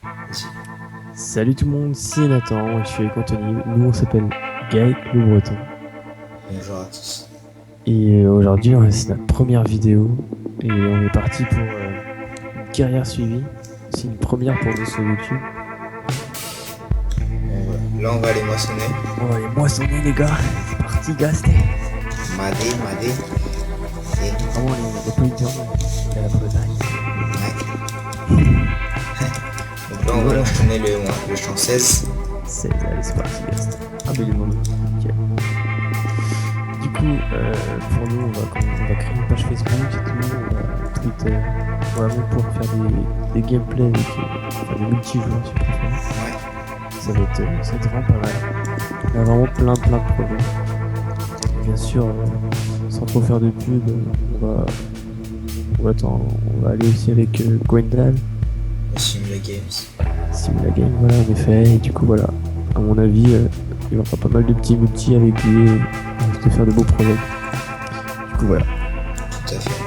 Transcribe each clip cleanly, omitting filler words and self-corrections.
Vas-y. Salut tout le monde, c'est Nathan et je suis avec Anthony. Nous on s'appelle Gaël le Breton. Bonjour à tous. Et aujourd'hui c'est notre première vidéo et on est parti pour une carrière suivie. C'est une première pour nous sur YouTube. Bon, voilà. Là, on va aller moissonner. On va aller moissonner les gars. C'est parti gaster. Madé, madé. Et... Vraiment les paysans de la Bretagne. Ouais. Donc là, Et on va voilà. enchaîner le champ 16. 16, allez c'est parti gaster. Ah mais il est bon. Ok. Du coup, pour nous, on va créer une page Facebook et tout, on va Twitter, vraiment pour faire des gameplays avec, enfin des multijoueurs si vous préférez. Ouais. Ça va être vraiment pas mal. On a vraiment plein de projets. Bien sûr, sans trop faire de pub, on va aller aussi avec Gwendal, Le Simula Games. Simula Game, voilà en effet. Et du coup, voilà, à mon avis, il y aura pas mal de petits multi avec lui, on risque de faire de beaux projets. Du coup, voilà, Tout à fait.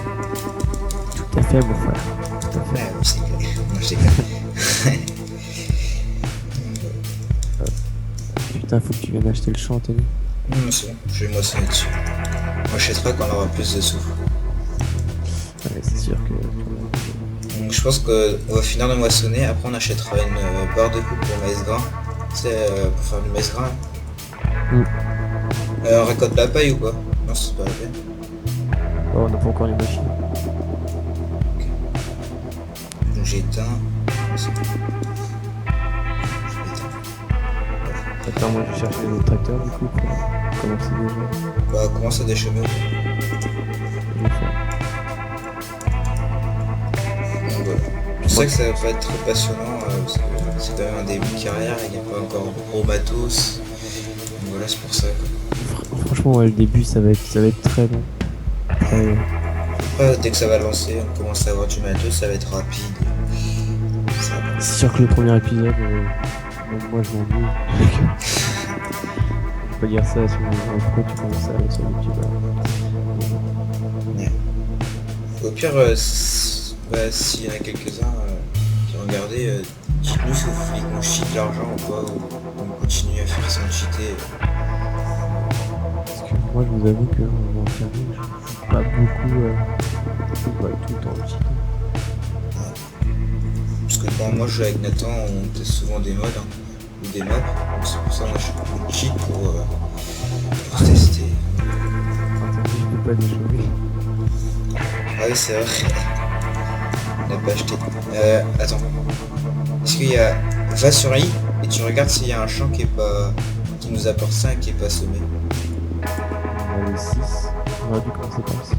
tout à fait, mon frère, tout à fait. Ouais, c'est clair. Moi, je sais clair. Putain, faut que tu viennes acheter le champ, Anthony. Non, c'est bon. Je vais moissonner dessus. Moi, je sais pas quand on aura plus de sous. Ouais, c'est sûr que. Donc, je pense qu'on va finir de moissonner. Après, on achètera une barre de coupe pour maïs grain. C'est pour faire du maïs grain. Mm. On récolte la paille ou quoi? Non, c'est pas la peine. Oh, on n'a pas encore les machines. Donc, j'éteins. Attends, moi je vais chercher les autres tracteurs du coup pour commencer déjà. Bah, commence à déchaîner. Je vais faire. Donc, voilà. Je sais que ça va pas être très passionnant parce que c'est quand même un début de carrière, il n'y a pas encore de gros matos. Donc voilà, c'est pour ça quoi. Franchement, ouais, le début ça va être très long. Très. Après, dès que ça va lancer, on commence à avoir du matos, ça va être rapide. Ça va. C'est sûr que le premier épisode, même moi je m'ennuie. Je peux pas dire ça sur les pro, tu commences à aller sur YouTube. Ouais. Au pire, bah, s'il y en a quelques-uns qui ont regardé, dites-nous si vous voulez qu'on cheat l'argent ou pas, ou qu'on continue à faire sans cheater. Parce que moi je vous avoue que en enfermé, je joue pas beaucoup. Je joue pas tout le temps au cheat. Parce que quand moi je joue avec Nathan, on teste souvent des modes hein, ou des maps. Donc c'est pour ça qu'on achète beaucoup de cheat pour tester. Attends, je peux pas déchauffer. Ah oui, c'est vrai. On n'a pas acheté. Attends. Est-ce qu'il y a. Va sur I et tu regardes s'il y a un champ qui est pas. Qui nous apporte 5 qui est pas semé. On a le 6. On aurait dû commencer par le 6.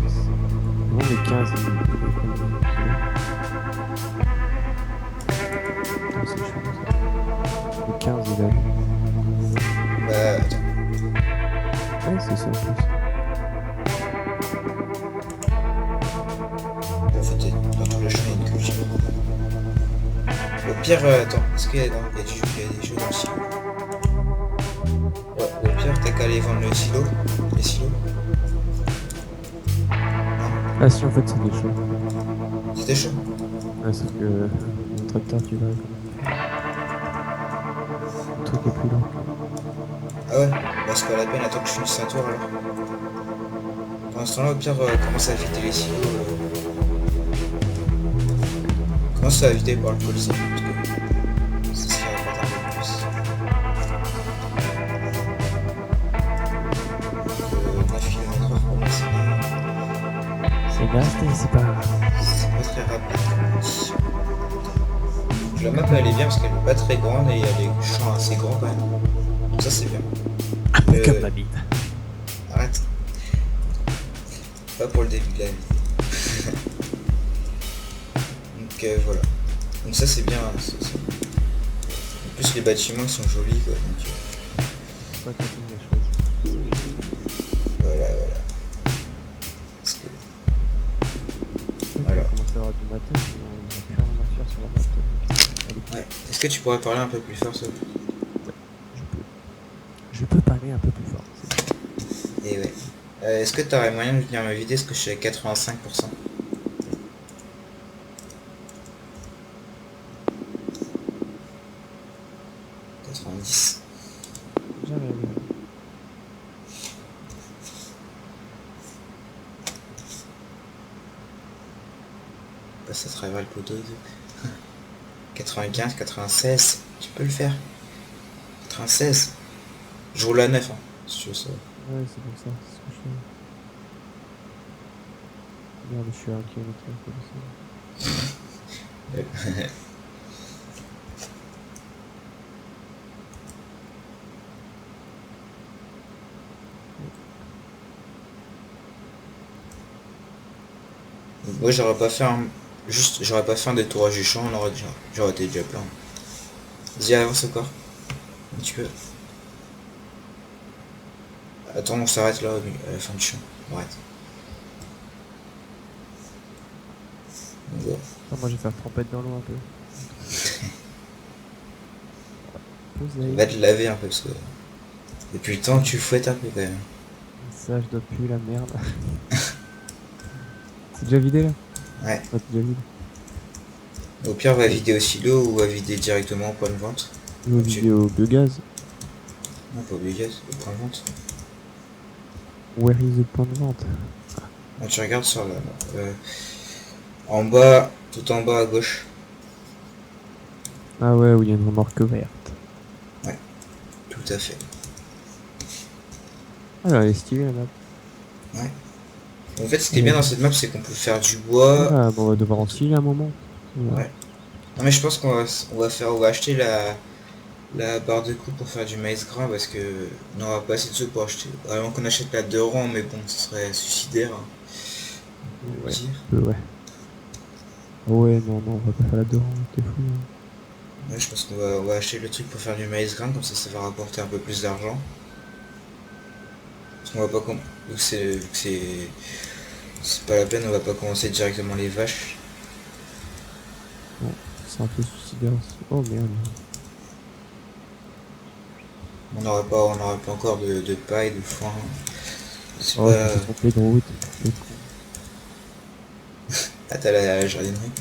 Non, le 15, il est c'est chaud, ça. Le 15, il a. Attends. Ouais, c'est ça en plus. En fait, dans tout le champ, il y a une culture. Au pire, attends. Est-ce qu'il y a, il y a des choses dans le silo? Ouais, au pire, t'as qu'à aller vendre le silo. Les silos. Ah, si, en fait, c'est des choix. C'était chaud. Ouais, sauf que mon tracteur, tu verras comment. Le truc est plus lent. Ah ouais, bah c'est pas la peine, attends que je finisse un tour alors. Pendant ce temps-là, au pire, commence à éviter les silos. Commence à éviter par le colza, parce que ça serait rapporte un peu plus. 9 km/h pour moi, C'est gasté, c'est pas. c'est pas très rapide. La map elle est bien parce qu'elle est pas très grande et il y a des champs assez grands quand même. Donc ça c'est bien. Un peu comme Euh, ma bite. Arrête. Pas pour le début de la vie. Donc voilà. Donc ça c'est bien. En plus les bâtiments ils sont jolis quoi. Donc, C'est pas quand on a choisi. voilà. Parce que, On voilà. va commencer à avoir du matin, sinon on n'a plus rien à faire sur la map. Ouais. Est-ce que tu pourrais parler un peu plus fort ça? Je peux. Je peux parler un peu plus fort. Et ouais. Est-ce que tu aurais moyen de venir me vider ce que je suis à 85%? 90. J'arrive. Passe à travers le poteau. 95, 96. Tu peux le faire. 96. Je roule à 9, hein, si tu veux ça. Ouais, c'est pour ça, c'est ce que je fais. Merde, je suis à 1 km. Moi j'aurais pas fait un. Juste, j'aurais pas fait un détourage du champ, j'aurais été déjà plein. Vas-y, avance encore. Un petit peu. Attends, on s'arrête là, à la fin du champ. On arrête. Bon. Ah, moi, je vais faire trempette dans l'eau un peu. Posez. Va te laver un peu parce que. Depuis le temps, tu fouettes un peu quand même. Ça, je dois puer la merde. C'est déjà vidé là? Ouais. C'est déjà vidé. Au pire, va vider au silo ou va vider directement au point de vente. Ou vider au biogaz. Non, pas au biogaz, au point de vente. Where is the point de vente? Là, tu regardes sur la. En bas, tout en bas à gauche. Ah ouais, où il y a une remorque verte. Tout à fait. Ah, elle est stylée la map. Ouais. En fait, ce qui est bien dans cette map, c'est qu'on peut faire du bois. Ah, bon, on va devoir en filer un moment. Ouais. Non mais je pense qu'on va acheter la barre de coups pour faire du maïs gras parce que on n'aura pas assez de sous pour acheter. Avant qu'on achète la 2 rangs, mais bon, ce serait suicidaire. Hein, on va Ouais. dire. Ouais. Ouais, non, on va pas faire la 2 rangs, t'es fou. Hein. Ouais, je pense on va acheter le truc pour faire du maïs grain, comme ça va rapporter un peu plus d'argent. Parce qu'on va pas vu que c'est pas la peine, on va pas commencer directement les vaches. Bon, c'est un peu suicidaire aussi. Oh merde. On n'aura pas encore de paille, de foin. C'est Oh, pas... je me suis trompé de route. Ah, t'as la jardinerie.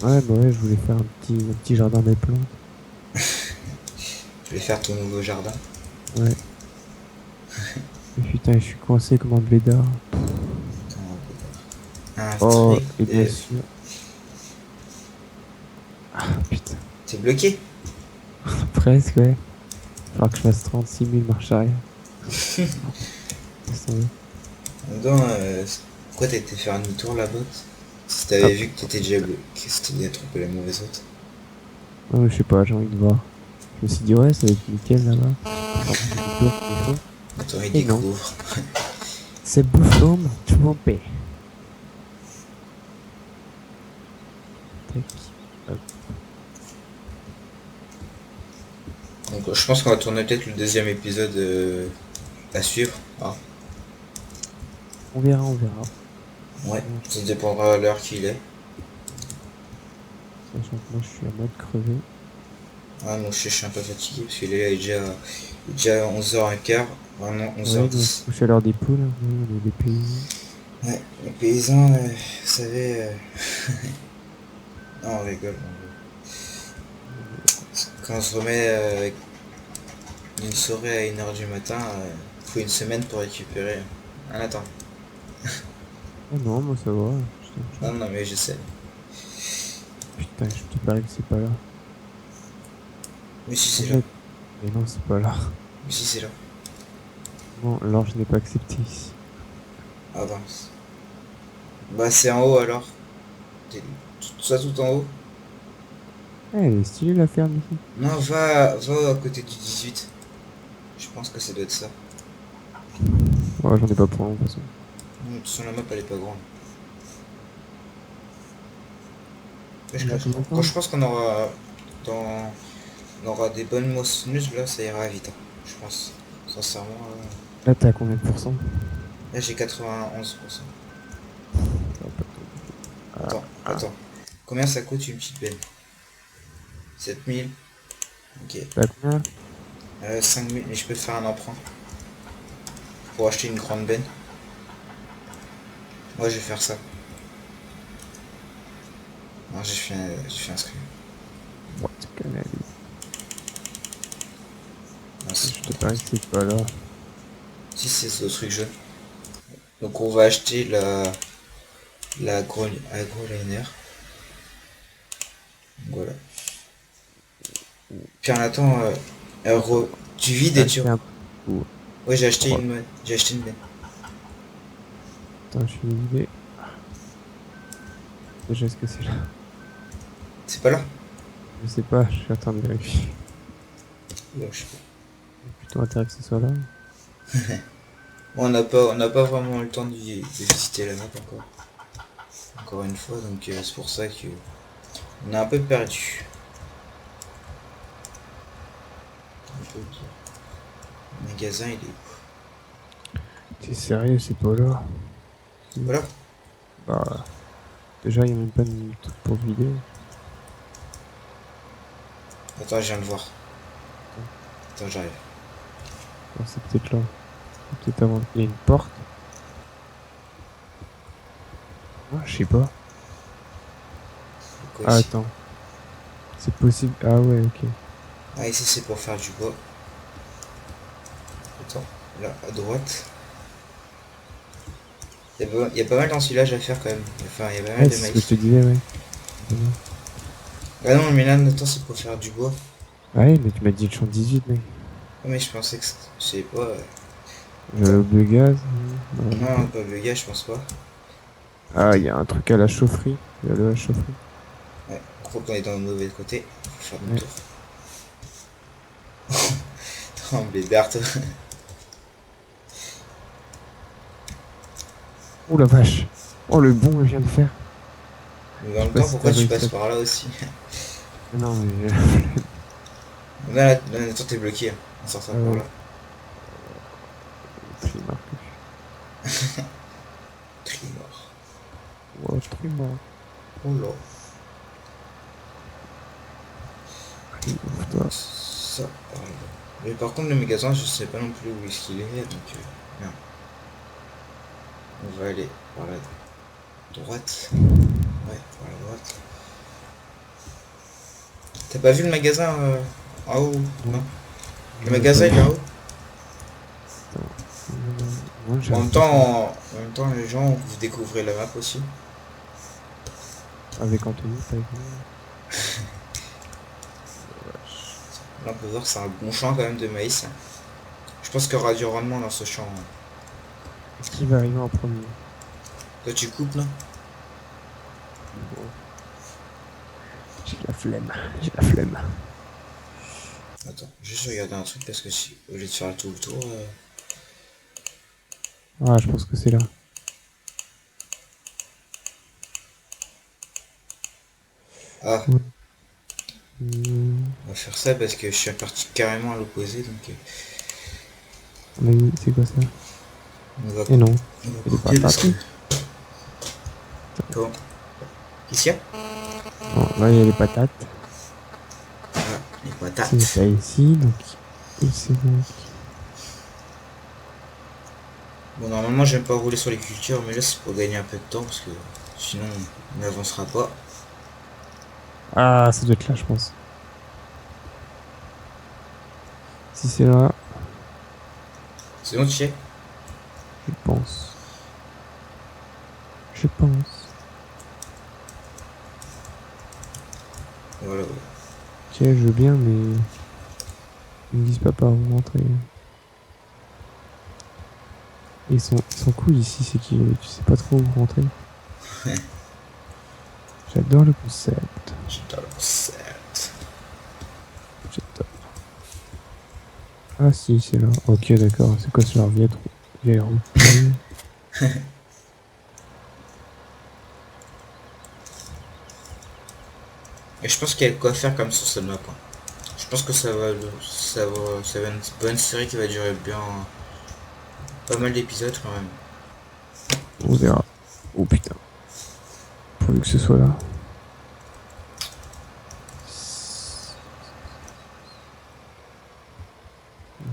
Ouais, bah ouais, je voulais faire un petit jardin des plantes. Je vais faire ton nouveau jardin. Ouais. Et putain, je suis coincé comme un blédard. Un Oh, truc et bien de- sûr. Ah putain. T'es bloqué. Presque, ouais. Falloir que je fasse 36 000 marches arrière. Laisse tomber. Dedans, pourquoi t'as été faire un demi-tour là-bas? Si t'avais vu que t'étais déjà bloqué, que c'était trompé la mauvaise route. Ouais, je sais pas, j'ai envie de voir. Je me suis dit, ouais, ça va être nickel là-bas. Alors, je fais le tour, il faut. Attends, il Et non. découvre. C'est Boufflom trompé. Tac. Hop. Donc je pense qu'on va tourner peut-être le deuxième épisode à suivre. Ah, On verra, on verra. ouais, ça dépendra à l'heure qu'il est. Sachant que moi, je suis à mode crevé. Ah non, je suis un peu fatigué parce qu'il est déjà 11h15. Ah non, Ouais, 11h10. donc, je suis à l'heure des poules. Hein. Ouais, on est des paysans. Ouais, les paysans, vous savez... non, on rigole. Quand on se remet avec une soirée à 1h du matin, faut une semaine pour récupérer. Ah, attends. Oh non, moi ça va. Non, non, mais je sais. Putain, je te parie que c'est pas là. Mais si, c'est En là. fait- Mais non, c'est pas là. Mais si, c'est là. Non, l'orge n'est pas accepté ici. Ah, mince. Bah, c'est en haut alors. Ça tout en haut. Elle est stylée la ferme ici. Non, va à côté du 18. Je pense que ça doit être ça. Ouais, j'en ai pas pour long de toute façon. De toute façon, la map elle est pas grande. Quand je pense qu'on aura on aura des bonnes moissonneuses là, ça ira vite. Hein. Je pense. Sincèrement. Là, t'as combien de pourcents? Là j'ai 91%. Ça va pas tomber. Attends. Combien ça coûte une petite benne? 7000. Ok. T'as combien? 5000. Mais je peux faire un emprunt. Pour acheter une grande benne. Moi je vais faire ça. Non, j'ai fait un screen. What can I do? te parie que c'est pas là. Si c'est ce truc jaune. Donc on va acheter la agroliner. Voilà. Puis en attendant, tu vides et tu... Acheter un coup. Ouais, j'ai acheté Ouais. une benne. Attends, je suis une idée. Déjà, est-ce que c'est là? C'est pas là? Je sais pas, je suis en train de vérifier. Ouais, je sais pas. Plutôt intérêt que ce soit là. Bon, on n'a pas vraiment le temps de visiter la map encore. Encore une fois, donc c'est pour ça que on a un peu perdu. On peut le dire. Le magasin, il est où? T'es sérieux, c'est pas là? Voilà. Bah, déjà, il y a même pas de truc pour vider. Attends, je viens de voir. Attends, j'arrive. Non, c'est peut-être là. C'est peut-être avant. Il y a une porte. Ah, je sais pas. C'est quoi Ah, ici? attends. C'est possible. Ah ouais, ok. Ah, ici c'est pour faire du bois. Attends, là, à droite. Il y a pas mal d'ensilage à faire quand même. Enfin, il y a pas mal Ouais, de c'est ce que maïs. je te disais, ouais. Ah non, mais là, attends, c'est pour faire du bois. Ouais, mais tu m'as dit le champ 18, mec. Ah, mais je pensais que je sais pas. Attends. Le gaz. Non, Non, ok. pas le gars, je pense pas. Ah, il y a un truc à la chaufferie. Il y a la chaufferie. Ouais, je crois qu'on est dans le mauvais côté. Faut faire Ouais. demi-tour. Oh, bébert, toi. Oh la vache. Oh, le bon, je viens de faire. Mais en Je sais même pas temps, si pourquoi t'as tu réussi passes à... par là aussi? Non, mais... Là, attends, t'es bloqué. Hein. On sort ça Ah par ouais. là. Trimar. Trimor. Oh, trimar. Oh là. Ouvre-toi. Ça, par là. Mais par contre, le magasin, je sais pas non plus où est-ce qu'il est, donc... non. On va aller par la droite. Ouais, par la droite. T'as pas vu le magasin en haut? Non. Le magasin, il est en haut. Non, j'ai En même pas ça. temps, les gens, vous découvrez la map aussi. Avec Anthony, pas avec moi. Là, on peut voir que c'est un bon champ quand même de maïs. Je pense qu'il y aura du rendement dans ce champ. Est-ce qu'il va arriver en premier? Toi, tu coupes, là? Bon. J'ai la flemme. J'ai la flemme. Attends, juste regarder un truc parce que si, au lieu de faire tout le tour... Ah, je pense que c'est là. Ah, Ouais. on va faire ça parce que je suis parti carrément à l'opposé, donc... On a mis... C'est quoi ça? on va, Et non. on va Il est pas couper parce que... parti. Comment? Qu'est-ce qu'il y a? Non, là, il y a les patates. Ah, les patates. C'est ça ici, donc... Et c'est donc... Bon, normalement, j'aime pas rouler sur les cultures, mais là, c'est pour gagner un peu de temps parce que sinon, on n'avancera pas. Ah, ça doit être là, je pense. Si c'est là, C'est bon, tu sais? je pense. Je pense. Voilà, ouais. Ok, je veux bien, mais... Ils me disent pas par où rentrer. Ils sont cool ici, c'est que tu sais pas trop où rentrer. J'adore le concept. J'adore le concept. J'adore. Ah si, c'est là. Ok, d'accord. C'est quoi ce leur vieille route? Et je pense qu'il y a de quoi faire comme sur cette map. Hein. Je pense que ça va une bonne série qui va durer bien pas mal d'épisodes quand même. On verra. Oh putain. Pourvu que ce soit là.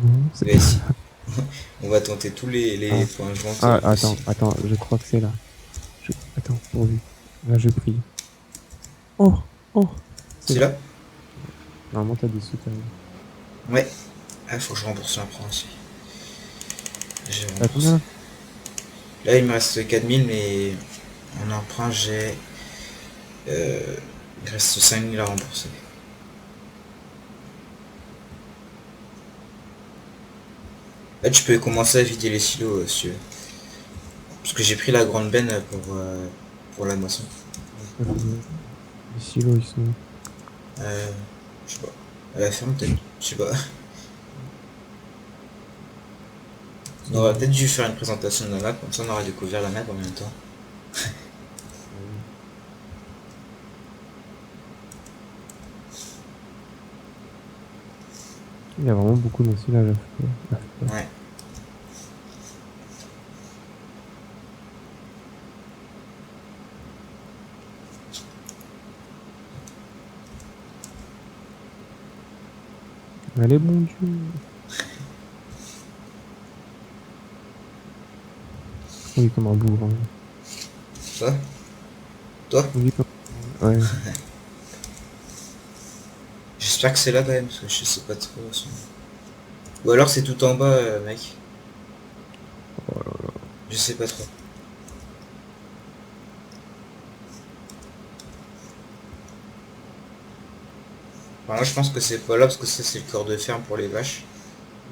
Non, c'est Mais pas si. là. On va tenter tous les Ah. points joints. Ah, attends, je crois que c'est là. Attends, pourvu. Là, je prie. Oh, oh. C'est là? Normalement, t'as des sous quand même. Ouais. Ah, faut que je rembourse l'emprunt aussi. J'ai T'as remboursé. combien? Là, il me reste 4000, mais en emprunt, j'ai... il reste 5000 à rembourser. Là, tu peux commencer à vider les silos, si tu veux. Parce que j'ai pris la grande benne pour la moisson. Les silos, ils sont. Euh, je sais pas. À la ferme, peut-être. Je sais pas. On aurait peut-être dû faire une présentation de la map, comme ça on aurait découvert la map en même temps. Oui. Il y a vraiment beaucoup d'ensilage à faire. Ouais. Allez, mon Dieu. Oui, comme un bourrin. Toi Toi Oui, comme. Ouais. J'espère que c'est là quand même, parce que je sais pas trop. Ou alors c'est tout en bas, mec. Oh là là. Je sais pas trop. Enfin, moi je pense que c'est pas là, parce que ça c'est le corps de ferme pour les vaches.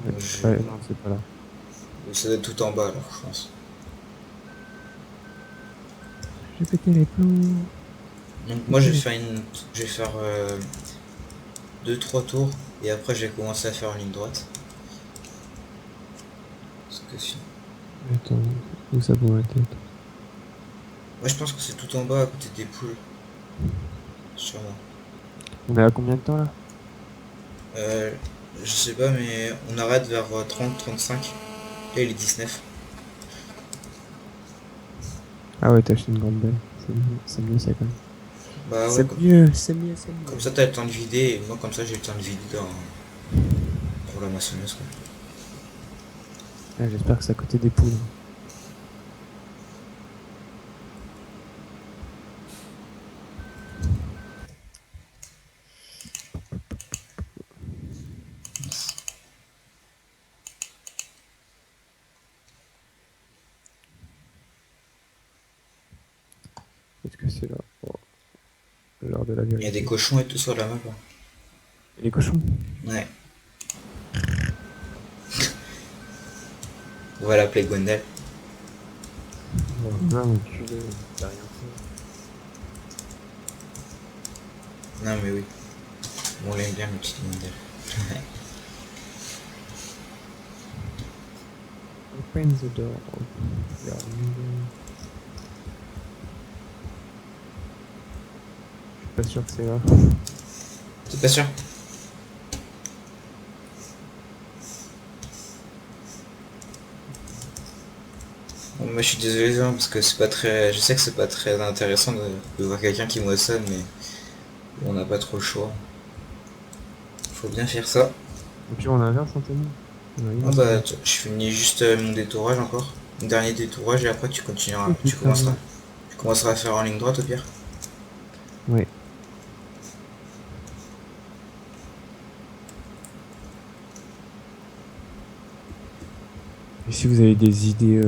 Ouais, Donc, ouais, non, c'est pas là. donc ça doit être tout en bas alors, je pense. J'ai pété les plombs. Donc moi je vais faire 2-3 tours, et après je vais commencer à faire une ligne droite. Parce que sinon... Attends, où ça pourrait être? Moi je pense que c'est tout en bas à côté des poules. Sûrement. On est à combien de temps là? Euh, je sais pas, mais on arrête vers 30-35. Là, il est 19. Ah ouais, t'as acheté une grande belle. C'est mieux ça quand même. Bah ouais, C'est mieux, c'est mieux, c'est mieux. comme ça t'as le temps de vider, et moi comme ça j'ai le temps de vider pour la maçonneuse, quoi. Ah, j'espère que c'est à côté des poules. Est-ce que c'est là? Oh, l'heure de la Il y a des vérité. cochons et tout sur la map, hein. Et les cochons? Ouais. On va l'appeler Gwendal. Oh, non, enculé, t'as rien fait. Non mais oui. Bon, on l'aime bien le petit Gwendal. Open the door. Regardez. Je suis pas sûr que c'est là. T'es pas sûr? Bon, moi je suis désolé, hein, parce que c'est pas très... Je sais que c'est pas très intéressant de voir quelqu'un qui moissonne, mais on n'a pas trop le choix. Faut bien faire ça. Et puis on inverse un témoin. Ah bah, je finis juste mon détourage encore. Mon dernier détourage, et après tu continueras. Tu putain. commenceras. Tu commenceras à faire en ligne droite au pire. Ouais. Et si vous avez des idées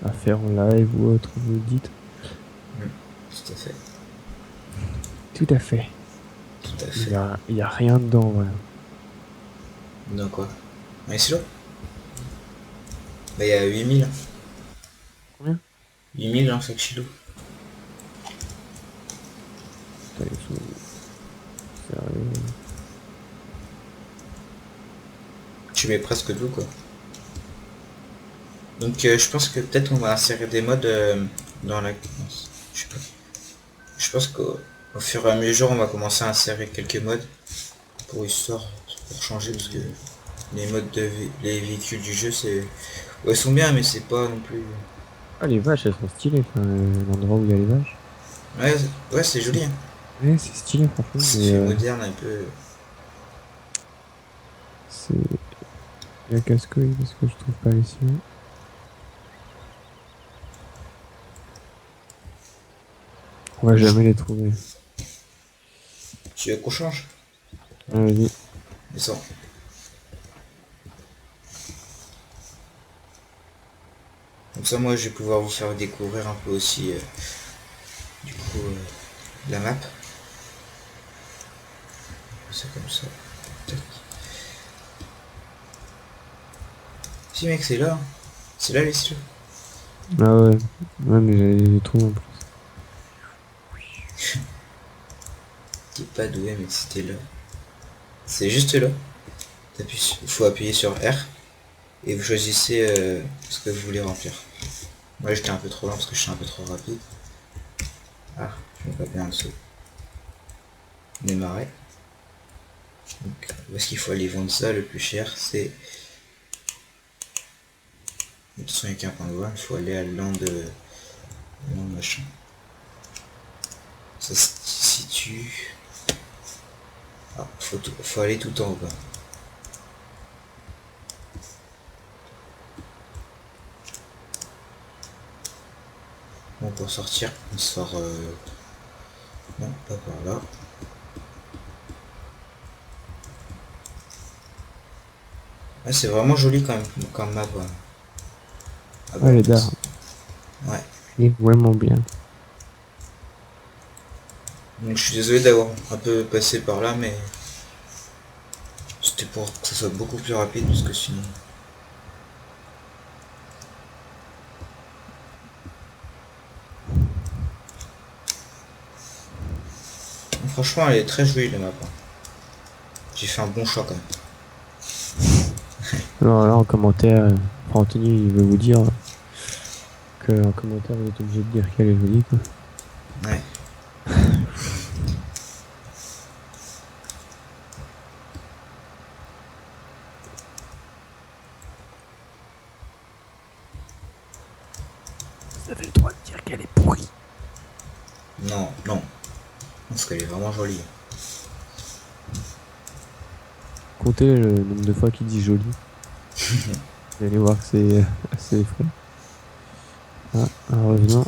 à faire en live ou autre, vous le dites. Tout à fait. Tout à fait. Tout à Il fait. y a rien dedans, voilà. Donc quoi? Un silo? Bah il y a 8000. Combien? 8000 en chaque kilo. Putain, ils sont... Sérieux. Tu mets presque tout quoi. Donc je pense que peut-être on va insérer des modes dans la... Je sais pas. Je pense qu'au fur et à mesure on va commencer à insérer quelques modes pour histoire, pour changer, parce que les modes les véhicules du jeu c'est... Ouais, ils sont bien mais c'est pas non plus... Ah, les vaches, elles sont stylées. Enfin, l'endroit où il y a les vaches. Ouais, c'est joli, hein. Ouais, c'est stylé, franchement. Ça Mais fait moderne un peu. c'est... Il y a casse-couille parce que je trouve pas les siens. On va jamais les trouver. Tu veux qu'on change? Vas-y. Descends. Comme ça, moi, je vais pouvoir vous faire découvrir un peu aussi, du coup, la map. C'est comme ça. Tac. Si, mec, c'est là. C'est là, les stylos. Ah ouais, ouais, mais j'avais trop en plus. T'es pas doué, mais c'était là. C'est juste là. Il faut appuyer sur R et vous choisissez ce que vous voulez remplir. Moi, j'étais un peu trop lent parce que je suis un peu trop rapide. Ah, je me pas bien en dessous. Démarrer. Donc, où est-ce qu'il faut aller vendre ça le plus cher? C'est. De toute façon, il n'y a qu'un point de vente, il faut aller à land machin. Ça se situe. Ah, faut aller tout en haut. Quoi. Bon, pour sortir, on sort. Non, pas par là. Ah, c'est vraiment joli quand même comme map. Ouais. Ah bah, Ah, les dards. ouais. Il est vraiment bien. Donc je suis désolé d'avoir un peu passé par là, mais c'était pour que ça soit beaucoup plus rapide parce que sinon. Franchement, elle est très jolie la map. Hein. J'ai fait un bon choix quand même. Alors là, en commentaire, Anthony, il veut vous dire que en commentaire, vous êtes obligé de dire qu'elle est jolie, quoi. Ouais. Vous avez le droit de dire qu'elle est pourrie. Non, non. Parce qu'elle est vraiment jolie. Comptez le nombre de fois qu'il dit joli. Vous allez voir que c'est assez effrayant. Ah, alors revenons.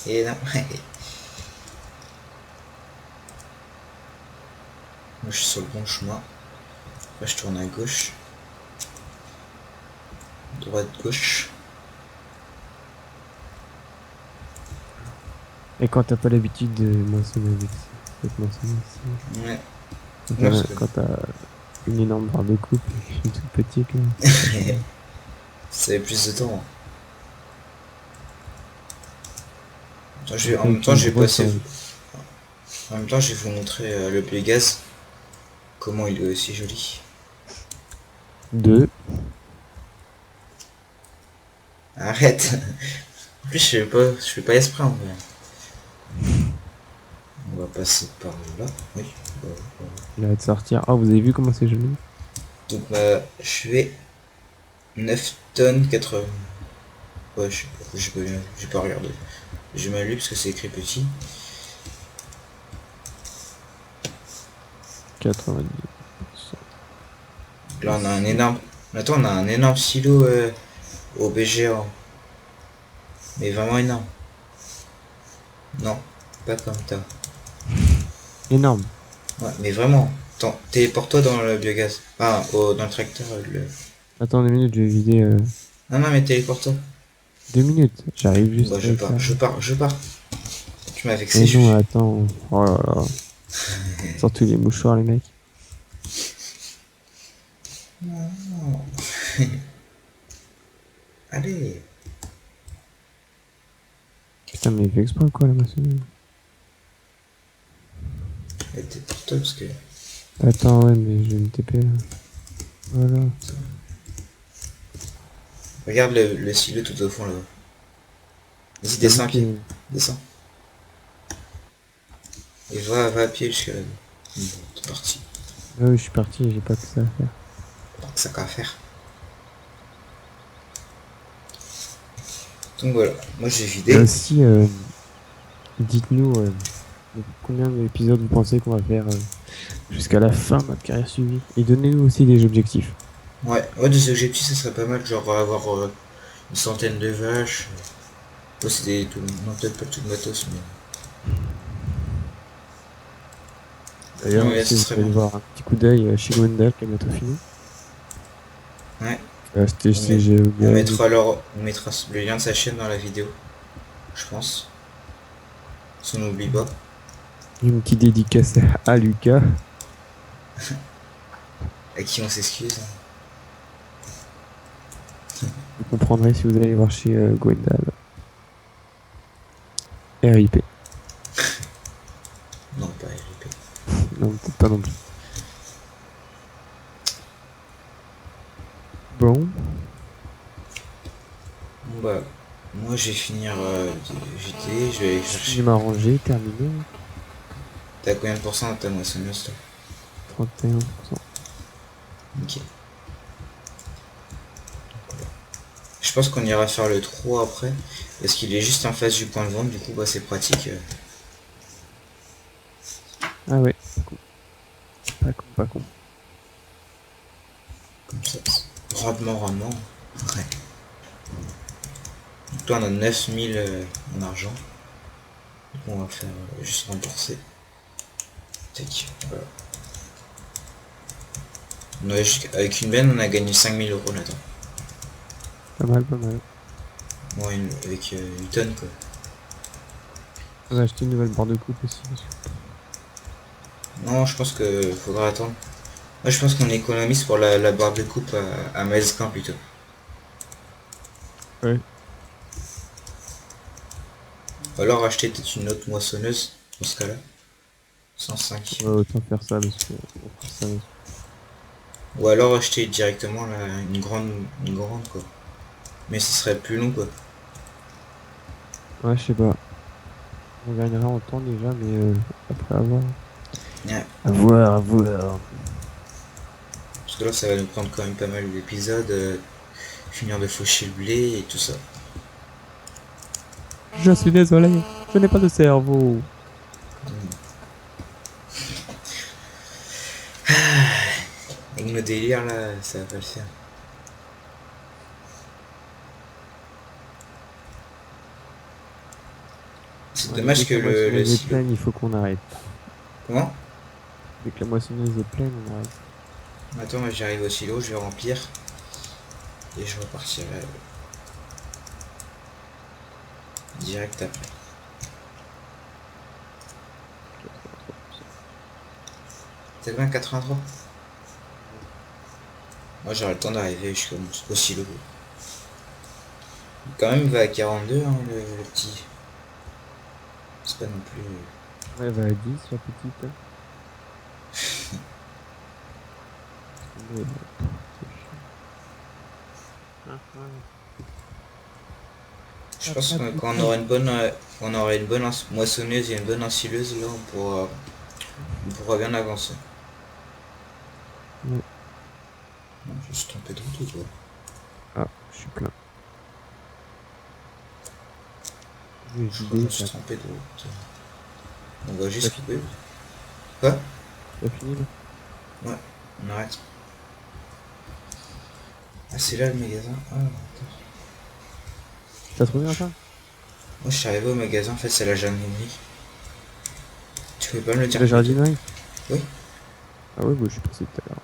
Et non. Moi je suis sur le bon chemin. Là je tourne à gauche. Droite, gauche. Et quand t'as pas l'habitude de moissonner avec cette moissonneuse, Ouais. quand t'as une énorme barre de coupe et une toute petite, là. Ça avait plus de temps. En même temps, je vais passer. En même temps, je vais vous montrer le Pégase. Comment il est aussi joli. 2. Arrête. En plus, je fais pas esprit en vrai. On va passer par là. Oui. Il va de sortir. Oh, vous avez vu comment c'est joli? Donc, je fais 9 tonnes 80. Ouais, je sais pas, j'ai pas regardé. J'ai mal lu parce que c'est écrit petit. 90. Là, on a un énorme. Attends, on a un énorme silo au BGA. Mais vraiment énorme. Non, pas comme ça. Énorme. Ouais, mais vraiment. Attends, téléporte-toi dans le biogaz. Ah, dans le tracteur. Attends 2 minutes, je vais vider. Non, non, mais téléporte-toi. 2 minutes, j'arrive juste. Bah, je pars. Tu m'as vexé. Mais non, attends. Oh là là. Sors tous les mouchoirs, les mecs. Non. Allez. Putain, mais il fait exprès quoi la maçonnerie? Téléporte-toi parce que. Attends, ouais, mais je vais me TP là. Voilà. Regarde le silo tout au fond là-bas. Vas-y, descends à pied. Descends. Et va à pied jusqu'à là-bas. Bon, t'es parti. Ah oui, je suis parti, j'ai pas que ça à faire. Pas que ça qu'à faire. Donc voilà, moi j'ai vidé. Et aussi, dites-nous combien d'épisodes vous pensez qu'on va faire jusqu'à la fin de notre carrière suivie. Et donnez-nous aussi des objectifs. Ouais, des objectifs ça serait pas mal, genre avoir une centaine de vaches. Posséder tout. Non, peut-être pas tout le matos, mais. D'ailleurs, Ouais, si ce vous serait voulez bon. voir un petit coup d'œil chez Gwendal qui est bientôt fini. Ouais. C'était On, met- chez on GeoGuide. mettra alors, on mettra le lien de sa chaîne dans la vidéo, je pense. Si on n'oublie pas. Une petite dédicace à Lucas. À qui on s'excuse. Vous comprendrez si vous allez voir chez Gwendal. RIP. Non, pas RIP. Non, peut-être pas non plus. Bon, Bon bah, moi je vais finir JT, je vais aller chercher. cinéma rangé, terminé. T'as combien de pourcents dans ta moissonneuse toi? 31%. Ok. Je pense qu'on ira faire le trou après, parce qu'il est juste en face du point de vente, du coup bah c'est pratique. Ah ouais, pas con, pas con. Comme ça. Rendement. Ouais. Donc toi on a 9000 en argent. Du coup on va faire juste rembourser. Tac, voilà. Avec une benne on a gagné 5000 euros là-dedans. Pas mal, pas mal. Bon, avec une tonne quoi. On va acheter une nouvelle barre de coupe aussi. Non, je pense que faudra attendre. Moi je pense qu'on économise pour la barre de coupe à Maezquin plutôt. Ouais. Ou alors acheter peut-être une autre moissonneuse dans ce cas-là. 105. On va autant faire ça parce que on fait ça. Ou alors acheter directement une grande quoi. Mais ce serait plus long quoi. Ouais, je sais pas. On gagnera en temps déjà, mais après avoir. Ouais. À voir. Parce que là ça va nous prendre quand même pas mal d'épisodes. Finir de faucher le blé et tout ça. Je suis désolé, je n'ai pas de cerveau. Avec nos délires là, ça va pas le faire. C'est dommage que dès la le moissonneuse est silo. pleine, il faut qu'on arrête. Comment? Dès que la moissonneuse est pleine, on arrête. Attends, moi j'arrive au silo, je vais remplir. Et je repartirai direct après. T'as combien? 83? Moi j'aurai le temps d'arriver au silo. Quand même il va à 42 hein, le petit. C'est pas non plus. Ouais, va à 10 la petite. Ouais, Je pense que quand on aura une bonne moissonneuse et une bonne ensileuse, là on pourra bien avancer. Ouais. Non, je me suis trompé de route ou quoi? Ah, je suis plein. J'ai Je crois que je vidé, me suis ça. trompé de route. On va juste T'as couper. Quoi? T'as fini là? Ouais, on arrête. Ah c'est là le magasin. Ah, d'accord. T'as trouvé enfin? Moi je suis arrivé au magasin, en fait c'est la jardinerie. Tu peux pas me le dire La plus tôt? jardinerie? Oui. Ah ouais, bah je suis passé tout à l'heure.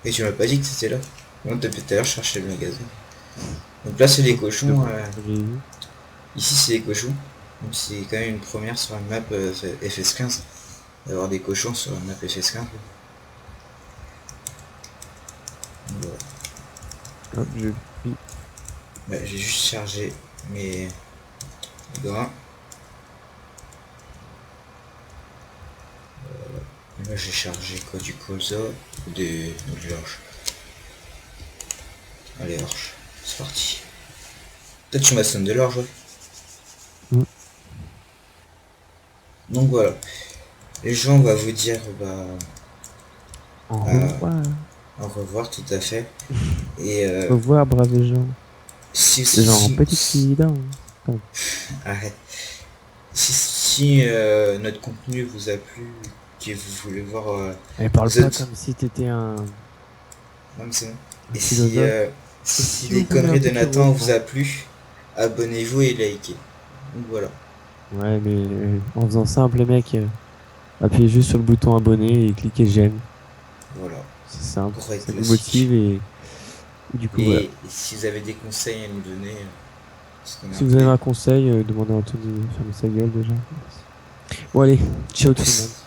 Et tu m'as pas dit que c'était là. Non, depuis tout à l'heure je cherchais le magasin. Donc là c'est des cochons. J'ai vu. Ici c'est des cochons. Donc c'est quand même une première sur une map FS15. D'avoir des cochons sur une map FS15. Donc, voilà. Hop, j'ai pris. Bah, j'ai juste chargé mes grains. Là j'ai chargé quoi, du colza, de l'orge. Allez orge, c'est parti. Peut-être tu maçonnes de l'orge, ouais. Donc voilà. Les gens, on va vous dire Au revoir. au revoir tout à fait. Et Au revoir, braves gens. si, Les gens en petite fille. arrête. Si notre contenu vous a plu, que vous voulez voir Elle parle vous pas êtes- comme si t'étais un. non, mais c'est bon. Et philosophe. si Si les vous voulez conneries un de petit Nathan vous revoir. a plu, abonnez-vous et likez. Donc voilà. Ouais, mais en faisant simple, les mecs. appuyez juste sur le bouton abonner et cliquez j'aime. Voilà. C'est simple, Correct, ça nous classique. motive et du coup voilà. Et si vous avez des conseils à nous donner, parce qu'on est Si un vous peu avez un conseil, demandez à Anthony de fermer sa gueule déjà. Merci. Bon allez, ciao tout le monde.